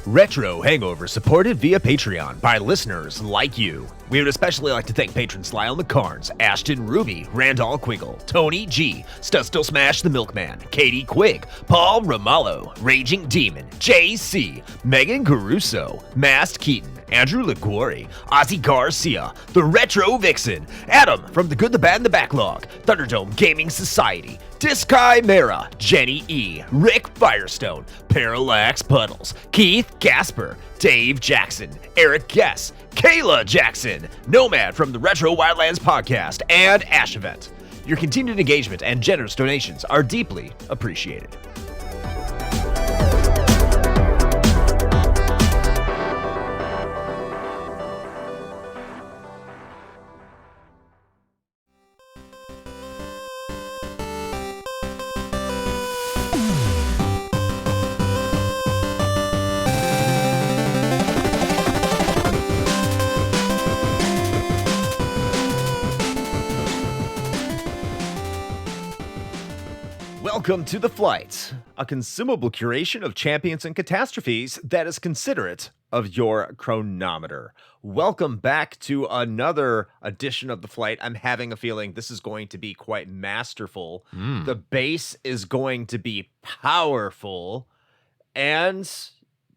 Retro Hangover supported via Patreon by listeners like you. We would especially like to thank patrons Lyle McKarns, Ashton Ruby, Randall Quiggle, Tony G, Studstill Smash the Milkman, Katie Quigg, Paul Romalho, Raging Demon, JC, Meagan Caruso, MaskedKeaton, Andrew Liguori, Ozzy Garcia, The Retro Vixen, Adam from The Good, the Bad, and the Backlog, Thunderdome Gaming Society, Dischimera, Jenny E, Rick Firestone, ParallaxPuddles, Keith Gasper, Dave Jackson, Eric Gess, Kayla Jackson, Nomad from the Retro Wildlands Podcast, and Ashevent. Your continued engagement and generous donations are deeply appreciated. Welcome to The Flight, a consumable curation of champions and catastrophes that is considerate of your chronometer. Welcome back to another edition of The Flight. I'm having a feeling this is going to be quite masterful. The bass is going to be powerful, and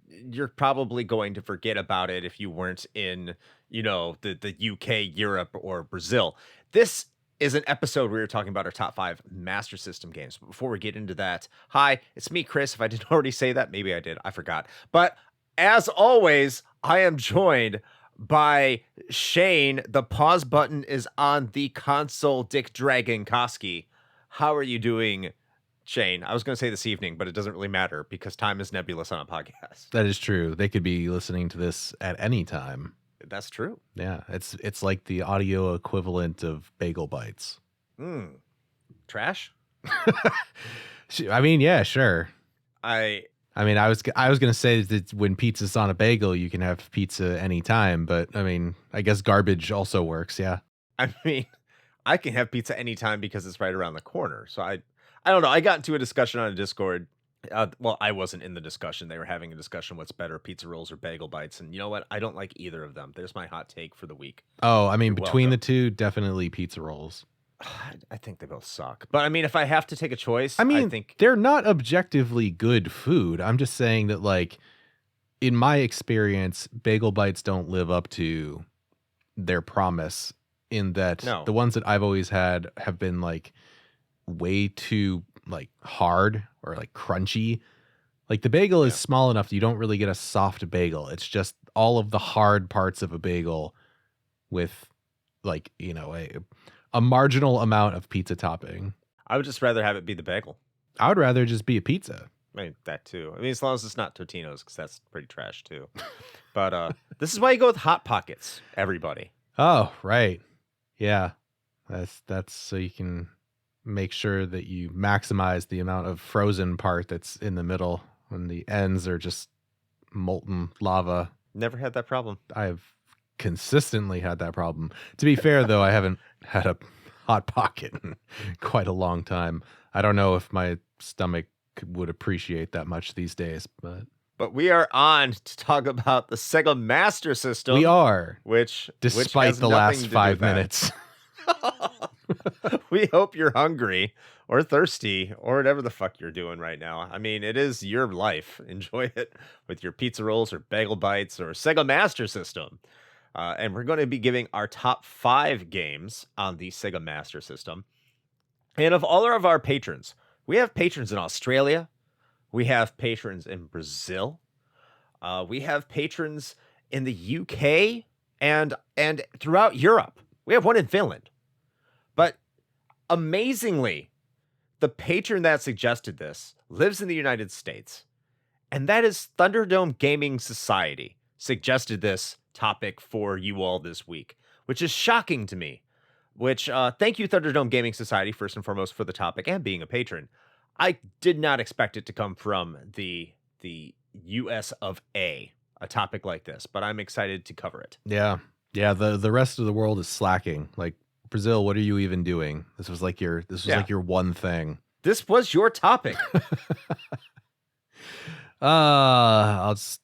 you're probably going to forget about it if you weren't in, the UK, Europe, or Brazil. This is an episode where we're talking about our top 5 Master System games. But before we get into that, hi, it's me, Chris. If I didn't already say that, maybe I did. I forgot. But as always, I am joined by Shane. The pause button is on the console, Dick Dragon Koski. How are you doing, Shane? I was going to say this evening, but it doesn't really matter because time is nebulous on a podcast. That is true. They could be listening to this at any time. That's true. Yeah, it's like the audio equivalent of bagel bites. Trash? I mean, yeah, sure. I was gonna say that when pizza's on a bagel, you can have pizza anytime, but I mean, I guess garbage also works. Yeah. I mean, I can have pizza anytime because it's right around the corner. So I don't know. I got into a discussion on a Discord. Well, I wasn't in the discussion. They were having a discussion what's better, pizza rolls or bagel bites. And you know what? I don't like either of them. There's my hot take for the week. Oh, I mean, between the two, definitely pizza rolls. I think they both suck. But I mean, if I have to take a choice, I think they're not objectively good food. I'm just saying that, like, in my experience, bagel bites don't live up to their promise in that the ones that I've always had have been like way too like hard or like crunchy. Like the bagel is small enough that you don't really get a soft bagel. It's just all of the hard parts of a bagel with like, a marginal amount of pizza topping. I would just rather have it be the bagel. I would rather just be a pizza. I mean, that too. I mean, as long as it's not Totino's, because that's pretty trash too. But this is why you go with Hot Pockets, everybody. Oh, right. Yeah. That's so you can make sure that you maximize the amount of frozen part that's in the middle when the ends are just molten lava. Never had that problem. I've consistently had that problem. To be fair, though, I haven't had a Hot Pocket in quite a long time. I don't know if my stomach would appreciate that much these days, but we are on to talk about the Sega Master System. We are, despite the last 5 minutes. We hope you're hungry or thirsty or whatever the fuck you're doing right now. I mean, it is your life. Enjoy it with your pizza rolls or bagel bites or Sega Master System. And we're going to be giving our top 5 games on the Sega Master System. And of all of our patrons, we have patrons in Australia. We have patrons in Brazil. We have patrons in the UK and throughout Europe. We have one in Finland. But amazingly, the patron that suggested this lives in the United States. And that is Thunderdome Gaming Society suggested this topic for you all this week, which is shocking to me. Thank you, Thunderdome Gaming Society, first and foremost, for the topic and being a patron. I did not expect it to come from the US of A, a topic like this, but I'm excited to cover it. Yeah. The rest of the world is slacking. Like, Brazil, what are you even doing? This was like your one thing. This was your topic. I'll just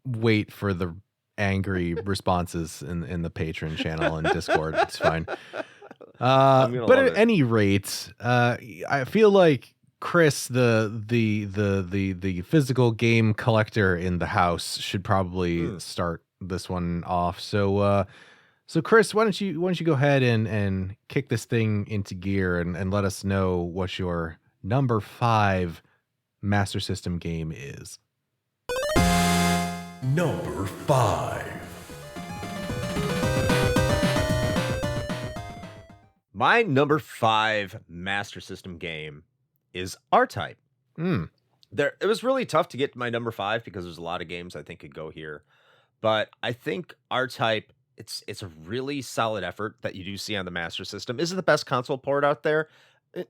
wait for the angry responses in the Patron channel and Discord. It's fine. But at any rate, I feel like Chris, the physical game collector in the house, should probably start this one off. So Chris, why don't you go ahead and kick this thing into gear and let us know what your number 5 Master System game is. Number 5. My number 5 Master System game is R-Type. It was really tough to get to my number 5 because there's a lot of games I think could go here. But I think R-Type, it's a really solid effort that you do see on the Master System. Is it the best console port out there?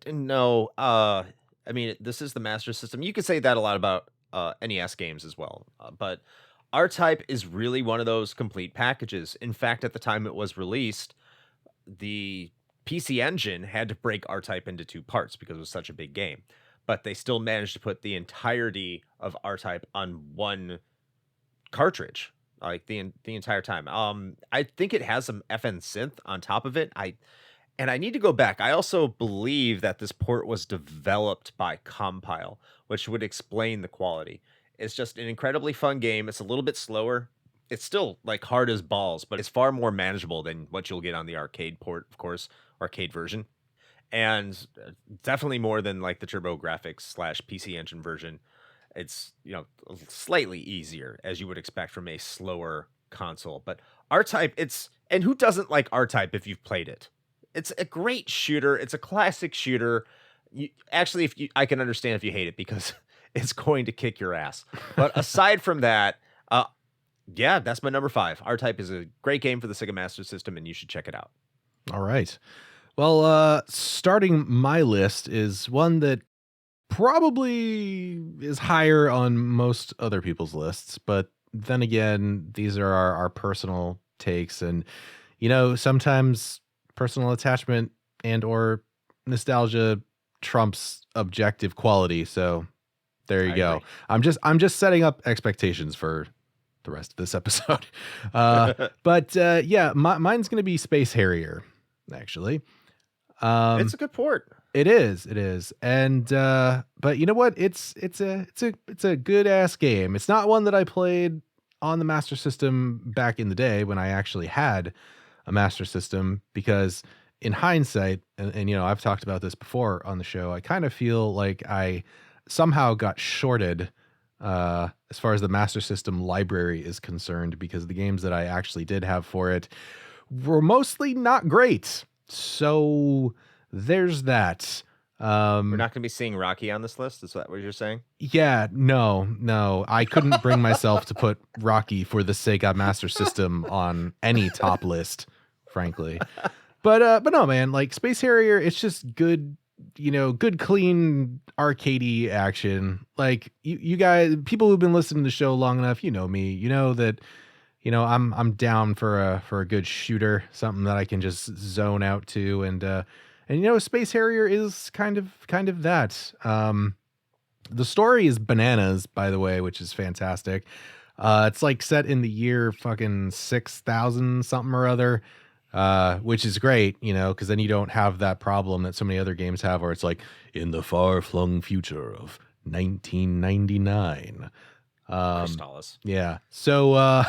No. I mean, this is the Master System. You could say that a lot about NES games as well. But R-Type is really one of those complete packages. In fact, at the time it was released, the PC Engine had to break R-Type into 2 parts because it was such a big game. But they still managed to put the entirety of R-Type on one cartridge, like the entire time. I think it has some FN synth on top of it. And I need to go back. I also believe that this port was developed by Compile, which would explain the quality. It's just an incredibly fun game. It's a little bit slower. It's still like hard as balls, but it's far more manageable than what you'll get on the arcade port, of course, arcade version. And definitely more than like the TurboGrafx / PC Engine version. It's, slightly easier, as you would expect from a slower console. But R-Type, and who doesn't like R-Type if you've played it? It's a great shooter. It's a classic shooter. I can understand if you hate it because it's going to kick your ass. But aside from that, that's my number 5. R-Type is a great game for the Sega Master System, and you should check it out. All right. Well, starting my list is one that probably is higher on most other people's lists, but then again, these are our personal takes, and sometimes personal attachment and or nostalgia trumps objective quality. So there you go. Agree. I'm just setting up expectations for the rest of this episode. But mine's going to be Space Harrier, actually. It's a good port. It is. And but you know what? It's a good ass game. It's not one that I played on the Master System back in the day when I actually had a Master System, because in hindsight, and I've talked about this before on the show, I kind of feel like I somehow got shorted as far as the Master System library is concerned, because the games that I actually did have for it were mostly not great. So there's that. We're not going to be seeing Rocky on this list. Is that what you're saying? Yeah, no. I couldn't bring myself to put Rocky for the Sega Master System on any top list, frankly. But no, man, like Space Harrier, it's just good, good, clean, arcadey action. Like you guys, people who've been listening to the show long enough, you know me, you know that, I'm down for a good shooter, something that I can just zone out to, and Space Harrier is kind of that. The story is bananas, by the way, which is fantastic. It's like set in the year fucking 6000 something or other, which is great, because then you don't have that problem that so many other games have, where it's like in the far-flung future of 1999. Crystallis. Yeah. So,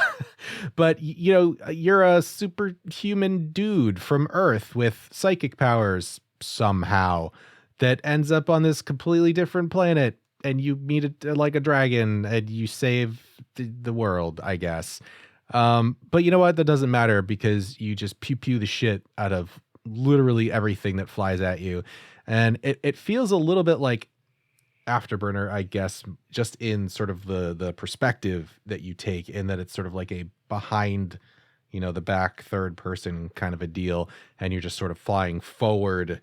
but you're a superhuman dude from Earth with psychic powers somehow that ends up on this completely different planet, and you meet like a dragon and you save the world, I guess. But you know what? That doesn't matter, because you just pew the shit out of literally everything that flies at you. And it feels a little bit like Afterburner, I guess, just in sort of the perspective that you take, in that it's sort of like a behind, the back third person kind of a deal, and you're just sort of flying forward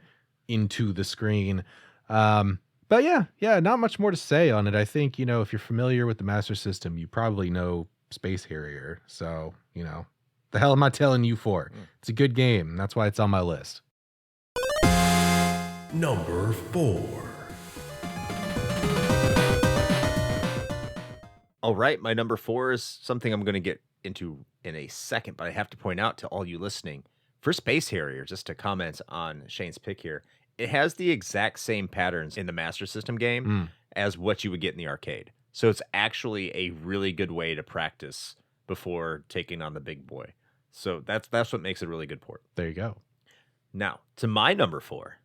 into the screen. But yeah, not much more to say on it. I think, if you're familiar with the Master System, you probably know Space Harrier. So, the hell am I telling you for? It's a good game. That's why it's on my list. Number 4. All right, my number 4 is something I'm going to get into in a second, but I have to point out to all you listening, for Space Harrier, just to comment on Shane's pick here, it has the exact same patterns in the Master System game as what you would get in the arcade. So it's actually a really good way to practice before taking on the big boy. So that's what makes it a really good port. There you go. Now, to my number 4.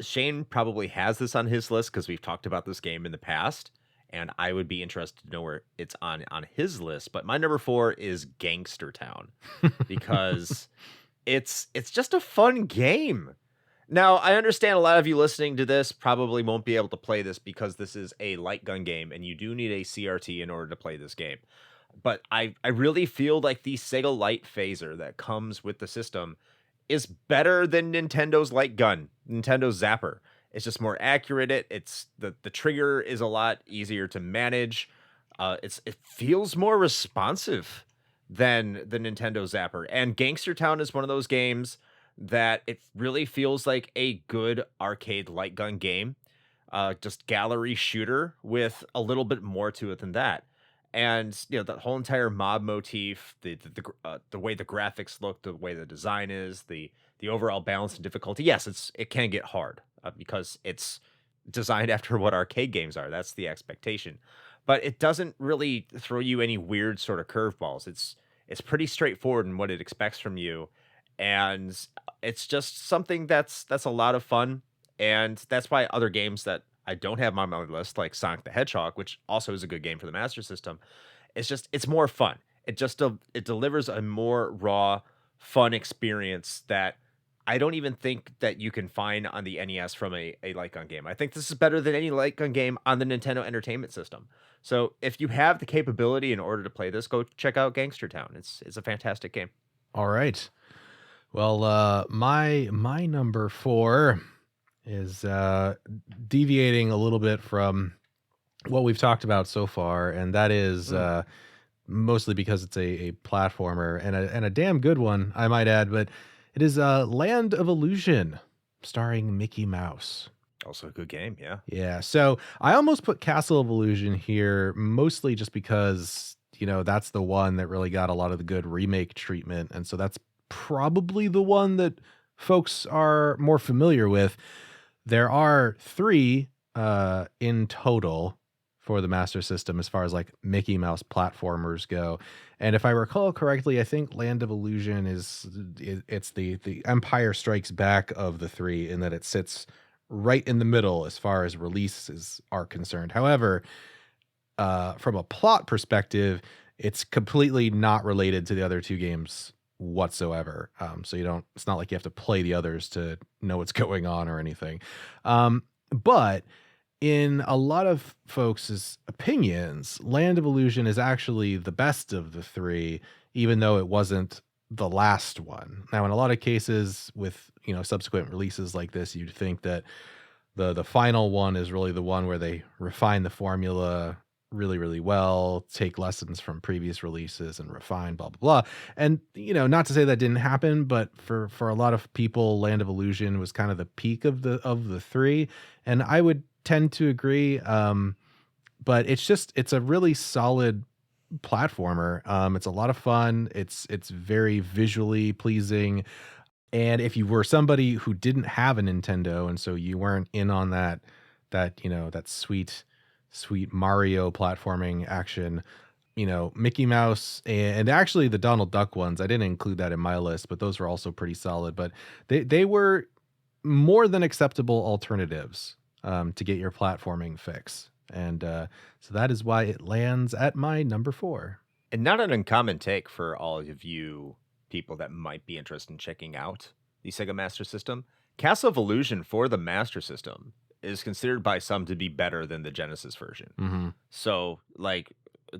Shane probably has this on his list because we've talked about this game in the past, and I would be interested to know where it's on his list. But my number 4 is Gangster Town because it's just a fun game. Now, I understand a lot of you listening to this probably won't be able to play this because this is a light gun game, and you do need a CRT in order to play this game. But I really feel like the Sega Light phaser that comes with the system is better than Nintendo's light gun, Nintendo's Zapper. It's just more accurate. It's the trigger is a lot easier to manage. It feels more responsive than the Nintendo Zapper. And Gangster Town is one of those games that it really feels like a good arcade light gun game. Just gallery shooter with a little bit more to it than that. And the whole entire mob motif, the way the graphics look, the way the design is, the overall balance and difficulty. Yes, it can get hard because it's designed after what arcade games are. That's the expectation, but it doesn't really throw you any weird sort of curveballs. It's pretty straightforward in what it expects from you, and it's just something that's a lot of fun. And that's why other games that I don't have on my list, like Sonic the Hedgehog, which also is a good game for the Master System, it's more fun. It delivers a more raw, fun experience that I don't even think that you can find on the NES from a light gun game. I think this is better than any light gun game on the Nintendo Entertainment System. So if you have the capability in order to play this, go check out Gangster Town. It's a fantastic game. All right. Well, my number 4 is deviating a little bit from what we've talked about so far, and that is mostly because it's a platformer and a damn good one, I might add, but it is Land of Illusion, starring Mickey Mouse. Also a good game, yeah. Yeah, so I almost put Castle of Illusion here, mostly just because, that's the one that really got a lot of the good remake treatment, and so that's probably the one that folks are more familiar with. There are 3 in total for the Master System as far as like Mickey Mouse platformers go. And if I recall correctly, I think Land of Illusion it's the Empire Strikes Back of the 3 in that it sits right in the middle as far as releases are concerned. However, from a plot perspective, it's completely not related to the other 2 games whatsoever. So it's not like you have to play the others to know what's going on or anything. But in a lot of folks' opinions, Land of Illusion is actually the best of the 3, even though it wasn't the last one. Now, in a lot of cases with, subsequent releases like this, you'd think that the final one is really the one where they refine the formula really, really well, take lessons from previous releases and refine, blah, blah, blah. And, not to say that didn't happen, but for a lot of people, Land of Illusion was kind of the peak of the 3. And I would tend to agree. But it's a really solid platformer. It's a lot of fun. It's very visually pleasing. And if you were somebody who didn't have a Nintendo, and so you weren't in on that sweet Mario platforming action, Mickey Mouse and actually the Donald Duck ones, I didn't include that in my list, but those were also pretty solid. But they were more than acceptable alternatives to get your platforming fix. And so that is why it lands at my number 4. And not an uncommon take for all of you people that might be interested in checking out the Sega Master System. Castle of Illusion for the Master System is considered by some to be better than the Genesis version. Mm-hmm. So, like,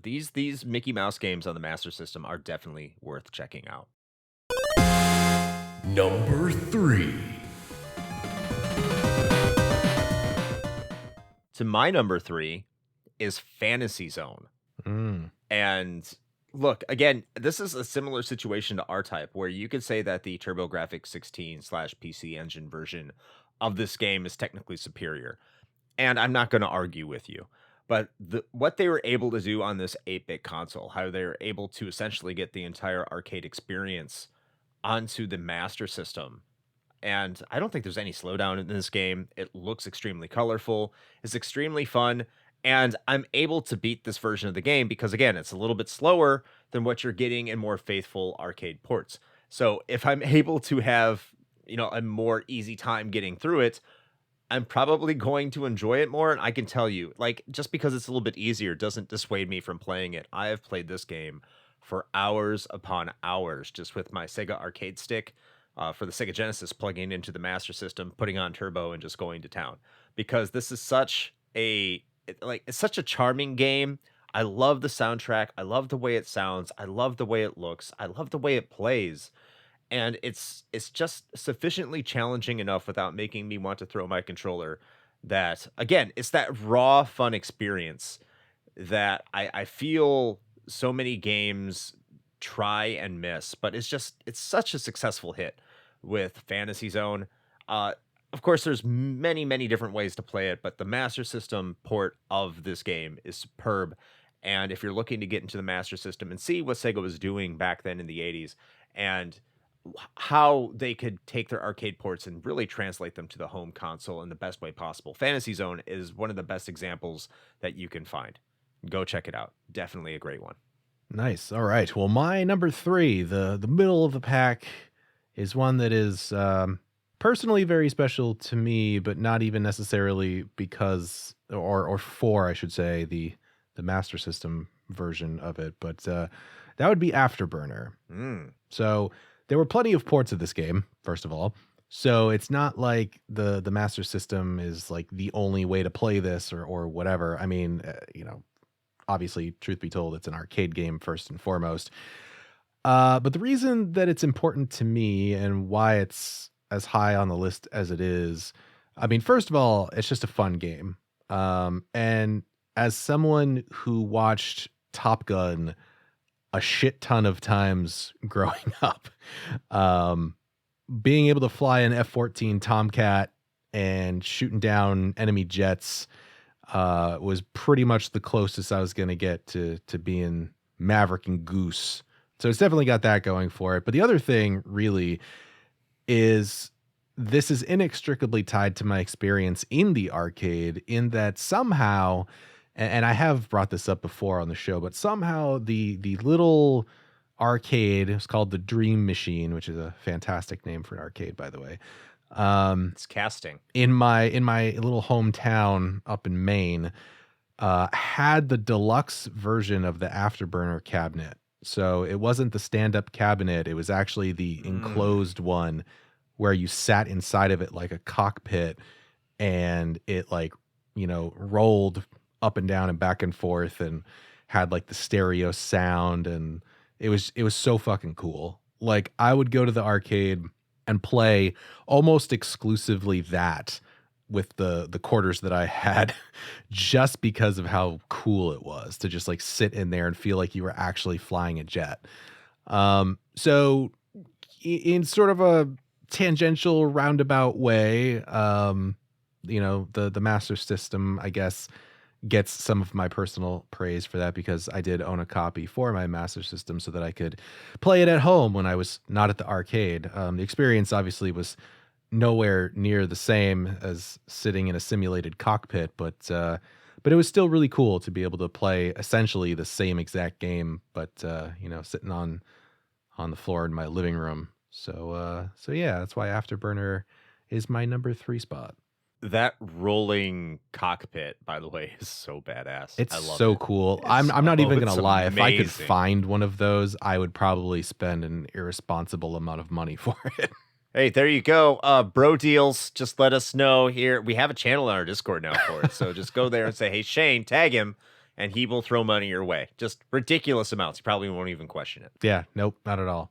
these Mickey Mouse games on the Master System are definitely worth checking out. Number 3. To my number 3 is Fantasy Zone. And look, again, this is a similar situation to R-Type, where you could say that the TurboGrafx 16/PC Engine version of this game is technically superior. And I'm not going to argue with you. But what they were able to do on this 8-bit console, how they were able to essentially get the entire arcade experience onto the Master System. And I don't think there's any slowdown in this game. It looks extremely colorful. It's extremely fun. And I'm able to beat this version of the game because, again, it's a little bit slower than what you're getting in more faithful arcade ports. So if I'm able to have, a more easy time getting through it, I'm probably going to enjoy it more. And I can tell you, like, just because it's a little bit easier doesn't dissuade me from playing it. I have played this game for hours upon hours just with my Sega arcade stick for the Sega Genesis, plugging into the Master System, putting on turbo, and just going to town. Because this is it's such a charming game. I love the soundtrack. I love the way it sounds. I love the way it looks. I love the way it plays. And it's just sufficiently challenging enough without making me want to throw my controller, that, again, it's that raw fun experience that I feel so many games try and miss, but it's such a successful hit with Fantasy Zone. Of course, there's many different ways to play it, but the Master System port of this game is superb. And if you're looking to get into the Master System and see what Sega was doing back then in the 80s, and how they could take their arcade ports and really translate them to the home console in the best way possible, Fantasy Zone is one of the best examples that you can find. Go check it out. Definitely a great one. Nice. All right. Well, my number 3, the middle of the pack, is one that is personally very special to me, but not even necessarily because, or for, I should say, the Master System version of it, but that would be Afterburner. So there were plenty of ports of this game, first of all. So it's not like the Master System is like the only way to play this or whatever. I mean, obviously, truth be told, it's an arcade game first and foremost. But the reason that it's important to me and why it's as high on the list as it is, I mean, first of all, it's just a fun game. And as someone who watched Top Gun a shit ton of times growing up, being able to fly an F-14 Tomcat and shooting down enemy jets was pretty much the closest I was going to get to being Maverick and Goose. So it's definitely got that going for it. But the other thing really is this is inextricably tied to my experience in the arcade, in that somehow, and I have brought this up before on the show, but somehow the little arcade, it's called the Dream Machine, which is a fantastic name for an arcade, by the way. It's casting. In my little hometown up in Maine, had the deluxe version of the Afterburner cabinet. So it wasn't the stand-up cabinet. It was actually the enclosed one where you sat inside of it like a cockpit, and it rolled up and down and back and forth and had like the stereo sound, and it was so fucking cool. Like, I would go to the arcade and play almost exclusively that with the quarters that I had, just because of how cool it was to just like sit in there and feel like you were actually flying a jet. So in sort of a tangential roundabout way, the Master System, I guess, gets some of my personal praise for that, because I did own a copy for my Master System so that I could play it at home when I was not at the arcade. The experience obviously was nowhere near the same as sitting in a simulated cockpit, but it was still really cool to be able to play essentially the same exact game, but sitting on the floor in my living room. So yeah, that's why Afterburner is my number 3 spot. That rolling cockpit, by the way, is so badass. It's I love so it. cool. I'm not even gonna lie. Amazing. If I could find one of those, I would probably spend an irresponsible amount of money for it. Hey, there you go. Bro deals. Just let us know here. We have a channel on our Discord now for it. So just go there and say, hey, Shane, tag him, and he will throw money your way. Just ridiculous amounts. You probably won't even question it. Yeah, nope, not at all.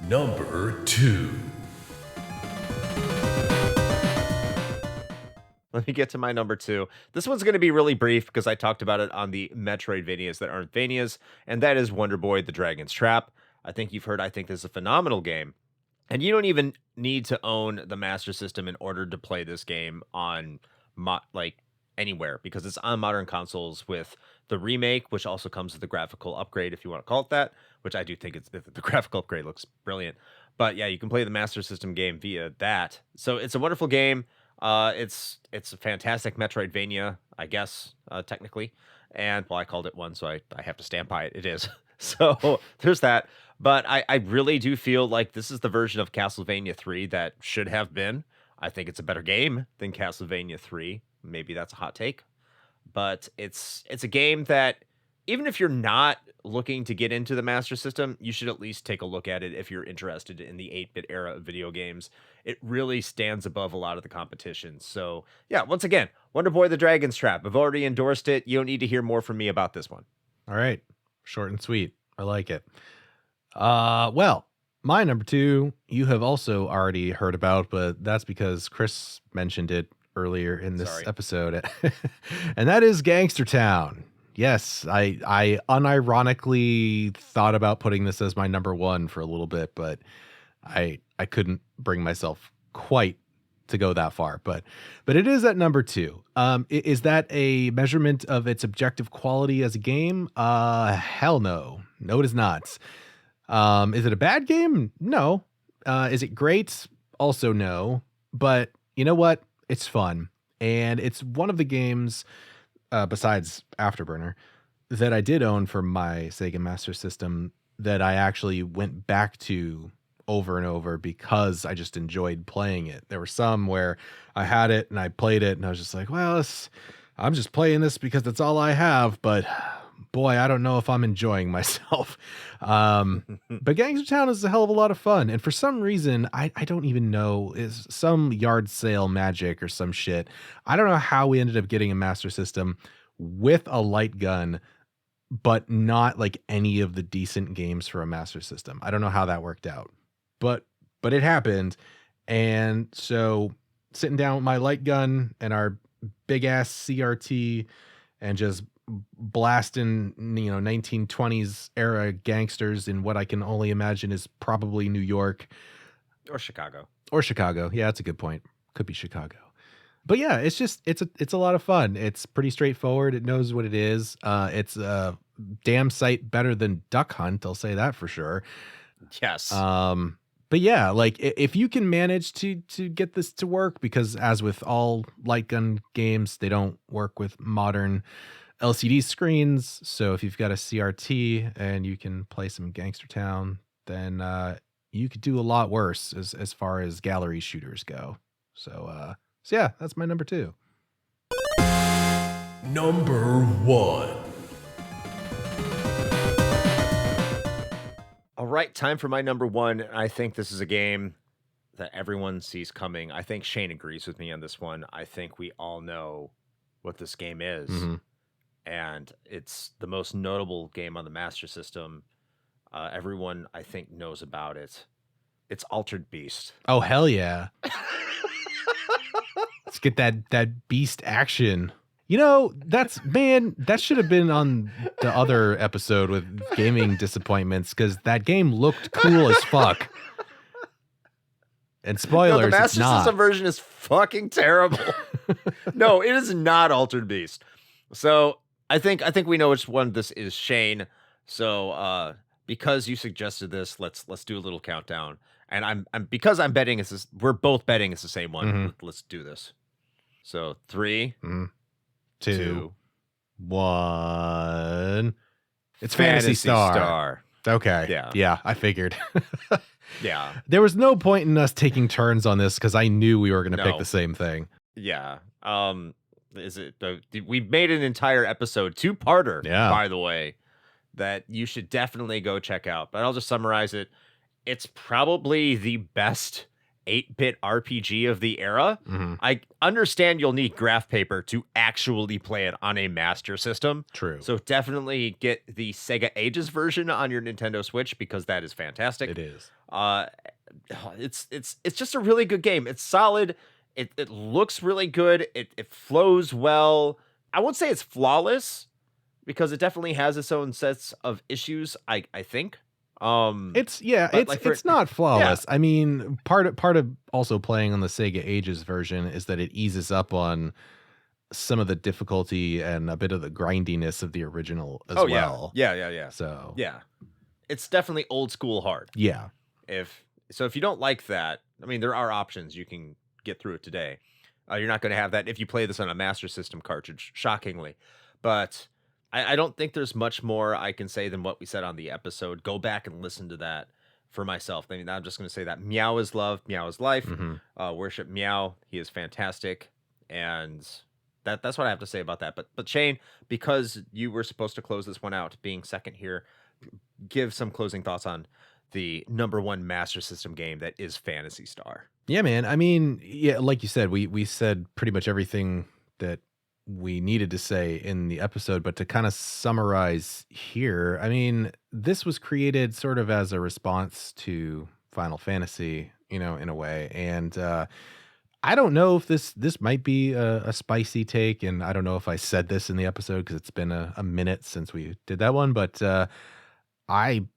Number 2. Let me get to my number 2. This one's going to be really brief because I talked about it on the Metroidvanias that aren't Vanias, and that is Wonder Boy: The Dragon's Trap. I think you've heard I think this is a phenomenal game. And you don't even need to own the Master System in order to play this game on anywhere because it's on modern consoles with the remake, which also comes with the graphical upgrade, if you want to call it that, which I do think the graphical upgrade looks brilliant. But yeah, you can play the Master System game via that. So it's a wonderful game. It's a fantastic Metroidvania, I guess, technically. And well, I called it one, so I have to stand by it. It is. So there's that. But I really do feel like this is the version of Castlevania 3 that should have been. I think it's a better game than Castlevania 3. Maybe that's a hot take. But it's a game that even if you're not looking to get into the Master System, you should at least take a look at it if you're interested in the 8-bit era of video games. It really stands above a lot of the competition. So, yeah, once again, Wonder Boy the Dragon's Trap. I've already endorsed it. You don't need to hear more from me about this one. All right. Short and sweet. I like it. Well, my number 2, you have also already heard about, but that's because Chris mentioned it earlier in this episode. And that is Gangster Town. Yes, I unironically thought about putting this as my number 1 for a little bit, but I couldn't bring myself quite to go that far. But it is at number 2. Is that a measurement of its objective quality as a game? Hell no. No, it is not. Is it a bad game? No. Is it great? Also no. But you know what? It's fun. And it's one of the games, besides Afterburner, that I did own for my Sega Master System that I actually went back to over and over because I just enjoyed playing it. There were some where I had it and I played it and I was just like, well, I'm just playing this because that's all I have. But boy, I don't know if I'm enjoying myself. But Gangster Town is a hell of a lot of fun. And for some reason, I don't even know, is some yard sale magic or some shit. I don't know how we ended up getting a Master System with a light gun, but not like any of the decent games for a Master System. I don't know how that worked out, but it happened. And so sitting down with my light gun and our big ass CRT and just blasting, 1920s era gangsters in what I can only imagine is probably New York or Chicago. Yeah, that's a good point. Could be Chicago. But yeah, it's a lot of fun. It's pretty straightforward. It knows what it is. It's a damn sight better than Duck Hunt. I'll say that for sure. Yes. But yeah, like if you can manage to get this to work, because as with all light gun games, they don't work with modern LCD screens. So if you've got a CRT and you can play some Gangster Town, then you could do a lot worse as far as gallery shooters go. So yeah, that's my number 2. Number 1. All right, time for my number 1. I think this is a game that everyone sees coming. I think Shane agrees with me on this one. I think we all know what this game is. Mm-hmm. And it's the most notable game on the Master System. Everyone, I think, knows about it. It's Altered Beast. Oh, hell yeah. Let's get that beast action. That should have been on the other episode with gaming disappointments, because that game looked cool as fuck. And spoilers, the Master it's not. System version is fucking terrible. No, it is not Altered Beast. So I think we know which one this is, Shane. So because you suggested this, let's do a little countdown. And I'm because I'm betting we're both betting it's the same one. Mm-hmm. Let's do this. So 3, 2, 1. It's Phantasy Star. Star. Okay. Yeah, I figured. Yeah. There was no point in us taking turns on this because I knew we were going to pick the same thing. Yeah. Is it? We made an entire episode, 2-parter, by the way, that you should definitely go check out. But I'll just summarize it. It's probably the best 8-bit RPG of the era. Mm-hmm. I understand you'll need graph paper to actually play it on a Master System. True. So definitely get the Sega Ages version on your Nintendo Switch, because that is fantastic. It is. It's just a really good game. It's solid. It looks really good. It flows well. I won't say it's flawless, because it definitely has its own sets of issues, I think. It's not flawless. Yeah. I mean, part of also playing on the Sega Ages version is that it eases up on some of the difficulty and a bit of the grindiness of the original as well. Yeah. So yeah, it's definitely old school hard. Yeah. If you don't like that, I mean, there are options you can get through it today. You're not going to have that if you play this on a Master System cartridge, shockingly. But I don't think there's much more I can say than what we said on the episode. Go back and listen to that for myself. I mean, I'm just going to say that Meow is love, Meow is life. Worship Meow. He is fantastic. And that's what I have to say about that. But Shane, because you were supposed to close this one out, being second here, give some closing thoughts on the #1 Master System game that is Phantasy Star. Yeah, man. I mean, yeah, like you said, we said pretty much everything that we needed to say in the episode, but to kind of summarize here, I mean, this was created sort of as a response to Final Fantasy, in a way. And I don't know if this might be a spicy take, and I don't know if I said this in the episode because it's been a minute since we did that one, but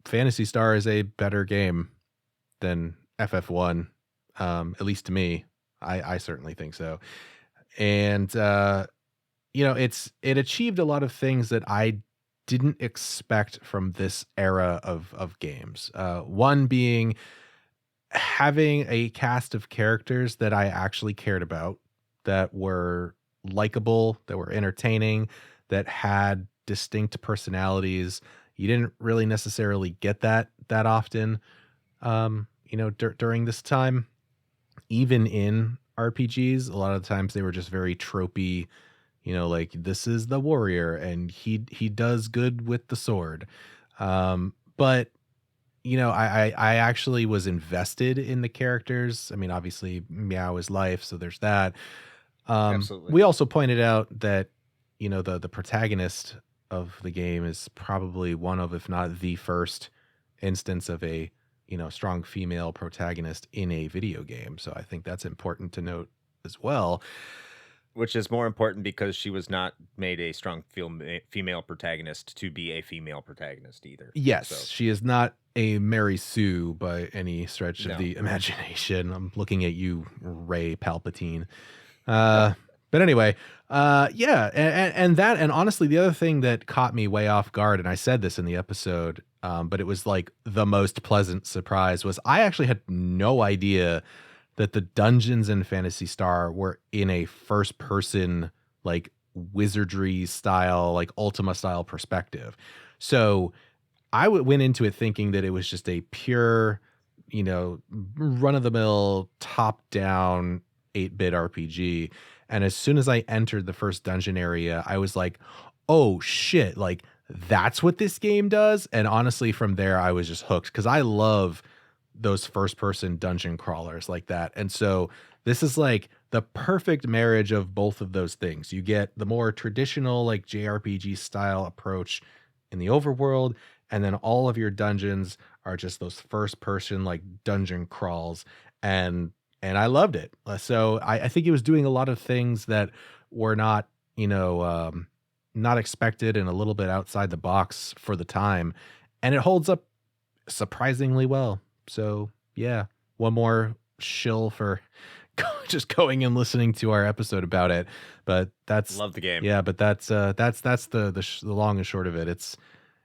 Phantasy Star is a better game than FF1. At least to me, I certainly think so. And, it achieved a lot of things that I didn't expect from this era of games. One being having a cast of characters that I actually cared about, that were likable, that were entertaining, that had distinct personalities. You didn't really necessarily get that often, during this time. Even in RPGs, a lot of the times they were just very tropey, like this is the warrior and he does good with the sword. But I actually was invested in the characters. I mean, obviously Meow is life, so there's that. Absolutely. We also pointed out that, the protagonist of the game is probably one of, if not the first instance of a strong female protagonist in a video game. So I think that's important to note as well. Which is more important because she was not made a strong female protagonist to be a female protagonist either. Yes, so she is not a Mary Sue by any stretch of the imagination. I'm looking at you, Ray Palpatine. But anyway, yeah, and that, and honestly, the other thing that caught me way off guard, and I said this in the episode, but it was like the most pleasant surprise, was I actually had no idea that the dungeons in Phantasy Star were in a first person, like wizardry style, like Ultima style perspective. So I went into it thinking that it was just a pure, run of the mill, top down 8-bit RPG. And as soon as I entered the first dungeon area, I was like, oh shit, like that's what this game does. And honestly, from there, I was just hooked because I love those first person dungeon crawlers like that. And so this is like the perfect marriage of both of those things. You get the more traditional, like JRPG style approach in the overworld, and then all of your dungeons are just those first person, like dungeon crawls. And I loved it. So I think it was doing a lot of things that were not, not expected and a little bit outside the box for the time. And it holds up surprisingly well. So yeah, one more shill for just going and listening to our episode about it. But that's love the game. Yeah, but that's the long and short of it.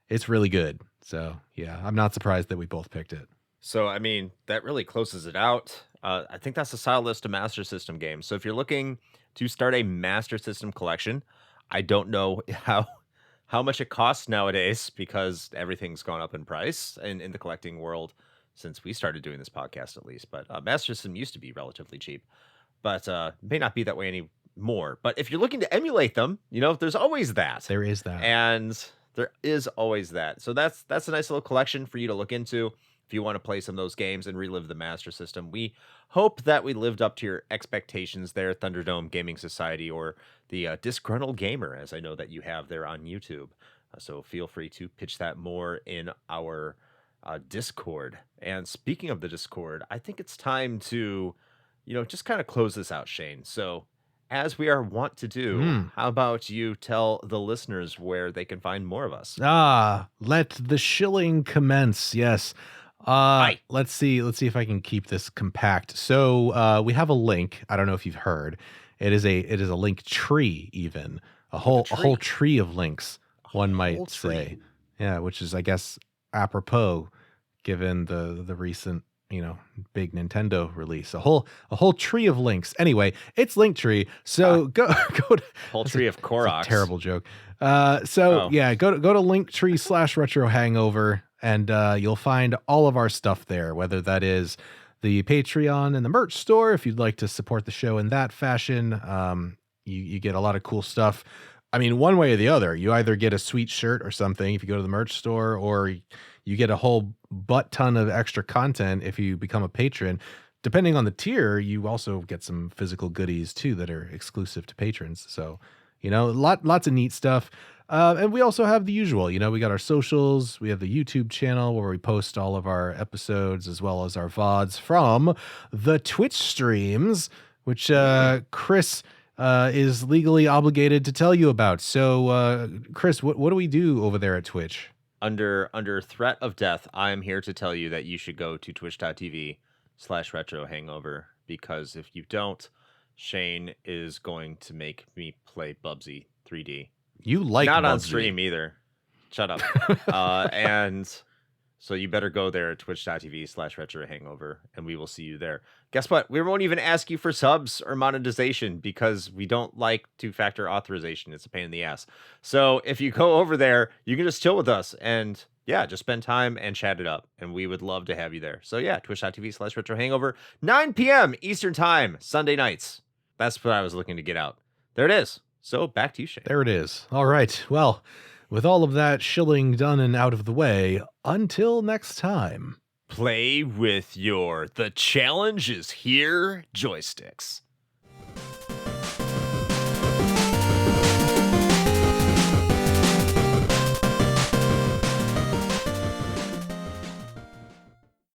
It's really good. So yeah, I'm not surprised that we both picked it. So I mean, that really closes it out. I think that's a solid list of Master System games. So if you're looking to start a Master System collection, I don't know how much it costs nowadays because everything's gone up in price in the collecting world since we started doing this podcast, at least. But Master System used to be relatively cheap, but may not be that way anymore. But if you're looking to emulate them, there's always that. There is that. And there is always that. So that's a nice little collection for you to look into if you want to play some of those games and relive the Master System. We hope that we lived up to your expectations there, Thunderdome Gaming Society, or the Disgruntled Gamer, as I know that you have there on YouTube. So feel free to pitch that more in our Discord. And speaking of the Discord, I think it's time to, just kind of close this out, Shane. So as we are wont to do, how about you tell the listeners where they can find more of us? Let the shilling commence. Yes. Let's see if I can keep this compact. So we have a link. I don't know if you've heard. It is a link tree, even a whole tree of links. One might say, yeah, which is, I guess, apropos given the recent, big Nintendo release. A whole tree of links. Anyway, it's Linktree. So go to whole tree of Koroks. Terrible joke. Yeah, go to Linktree/Retro Hangover, and you'll find all of our stuff there, whether that is the Patreon and the merch store. If you'd like to support the show in that fashion, you get a lot of cool stuff. I mean, one way or the other, you either get a sweet shirt or something if you go to the merch store, or you get a whole butt ton of extra content if you become a patron. Depending on the tier, you also get some physical goodies too that are exclusive to patrons. So, lots of neat stuff. And we also have the usual, we got our socials. We have the YouTube channel where we post all of our episodes as well as our VODs from the Twitch streams, which Chris is legally obligated to tell you about. So, Chris, what do we do over there at Twitch? Under threat of death, I am here to tell you that you should go to twitch.tv/retro hangover, because if you don't, Shane is going to make me play Bubsy 3D. You like not Bubsy. On stream either. Shut up. And so you better go there at twitch.tv/retro hangover, and we will see you there. Guess what? We won't even ask you for subs or monetization because we don't like two-factor authorization. It's a pain in the ass. So if you go over there, you can just chill with us and just spend time and chat it up. And we would love to have you there. So yeah, twitch.tv/retro hangover, 9 p.m. Eastern time, Sunday nights. That's what I was looking to get out. There it is. So back to you, Shane. There it is. All right. Well, with all of that shilling done and out of the way, until next time. Play with your The Challenge is Here joysticks.